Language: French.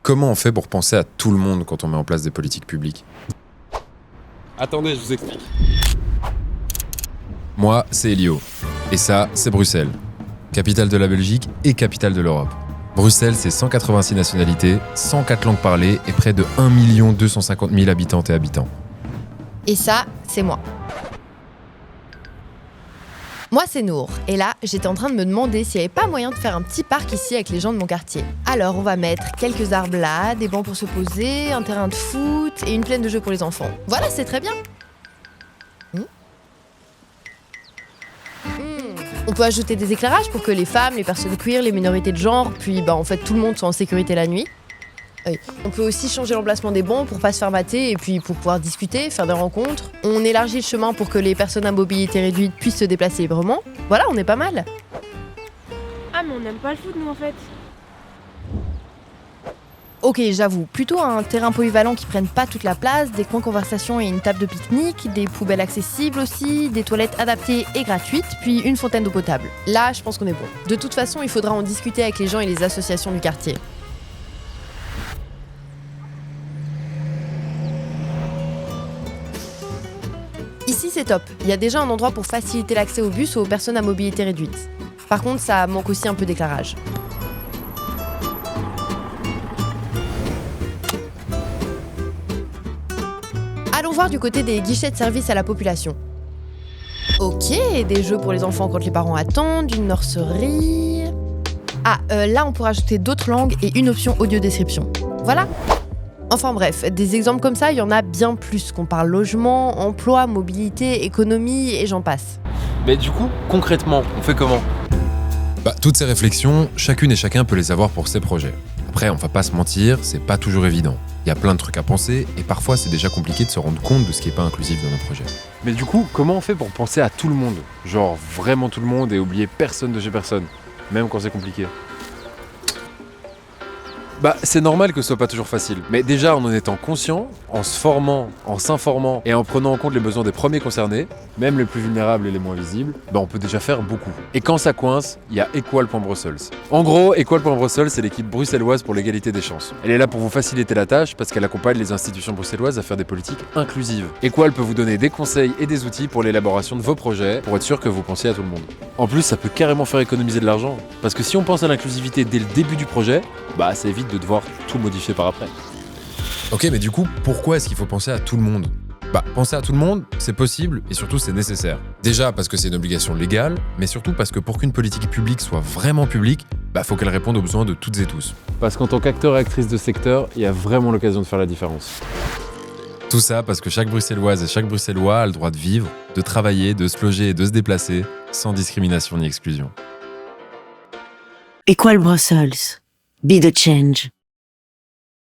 comment on fait pour penser à tout le monde quand on met en place des politiques publiques ? Attendez, je vous explique. Moi, c'est Elio. Et ça, c'est Bruxelles. Capitale de la Belgique et capitale de l'Europe. Bruxelles, c'est 186 nationalités, 104 langues parlées et près de 1 250 000 habitantes et habitants. Et ça, c'est moi. Moi, c'est Nour. Et là, j'étais en train de me demander s'il n'y avait pas moyen de faire un petit parc ici avec les gens de mon quartier. Alors, on va mettre quelques arbres là, des bancs pour se poser, un terrain de foot et une plaine de jeux pour les enfants. Voilà, c'est très bien. On peut ajouter des éclairages pour que les femmes, les personnes queer, les minorités de genre, puis en fait tout le monde soit en sécurité la nuit. On peut aussi changer l'emplacement des bancs pour pas se faire mater et puis pour pouvoir discuter, faire des rencontres. On élargit le chemin pour que les personnes à mobilité réduite puissent se déplacer librement. Voilà, on est pas mal. Ah mais on n'aime pas le foot nous en fait. Ok, j'avoue, plutôt un terrain polyvalent qui prenne pas toute la place, des coins conversation et une table de pique-nique, des poubelles accessibles aussi, des toilettes adaptées et gratuites, puis une fontaine d'eau potable. Là, je pense qu'on est bon. De toute façon, il faudra en discuter avec les gens et les associations du quartier. Ici, c'est top. Il y a déjà un endroit pour faciliter l'accès au bus aux personnes à mobilité réduite. Par contre, ça manque aussi un peu d'éclairage. Allons voir du côté des guichets de service à la population. Ok, des jeux pour les enfants quand les parents attendent, une nurserie... là on pourra ajouter d'autres langues et une option audio description. Voilà. Enfin bref, des exemples comme ça, il y en a bien plus, qu'on parle logement, emploi, mobilité, économie et j'en passe. Mais du coup, concrètement, on fait comment ? Toutes ces réflexions, chacune et chacun peut les avoir pour ses projets. Après, on va pas se mentir, c'est pas toujours évident. Il y a plein de trucs à penser et parfois c'est déjà compliqué de se rendre compte de ce qui est pas inclusif dans nos projets. Mais du coup, comment on fait pour penser à tout le monde ? Genre vraiment tout le monde et oublier personne de chez personne, même quand c'est compliqué. C'est normal que ce soit pas toujours facile, mais déjà en étant conscient, en se formant, en s'informant et en prenant en compte les besoins des premiers concernés, même les plus vulnérables et les moins visibles, on peut déjà faire beaucoup. Et quand ça coince, il y a Equal.Brussels. En gros, Equal.Brussels, c'est l'équipe bruxelloise pour l'égalité des chances. Elle est là pour vous faciliter la tâche parce qu'elle accompagne les institutions bruxelloises à faire des politiques inclusives. Equal peut vous donner des conseils et des outils pour l'élaboration de vos projets pour être sûr que vous pensiez à tout le monde. En plus, ça peut carrément faire économiser de l'argent, parce que si on pense à l'inclusivité dès le début du projet, ça évite de devoir tout modifier par après. Ok, mais du coup, pourquoi est-ce qu'il faut penser à tout le monde ? Penser à tout le monde, c'est possible et surtout c'est nécessaire. Déjà parce que c'est une obligation légale, mais surtout parce que pour qu'une politique publique soit vraiment publique, faut qu'elle réponde aux besoins de toutes et tous. Parce qu'en tant qu'acteur et actrice de secteur, il y a vraiment l'occasion de faire la différence. Tout ça parce que chaque Bruxelloise et chaque Bruxellois a le droit de vivre, de travailler, de se loger et de se déplacer, sans discrimination ni exclusion. Equal Brussels. Be the change.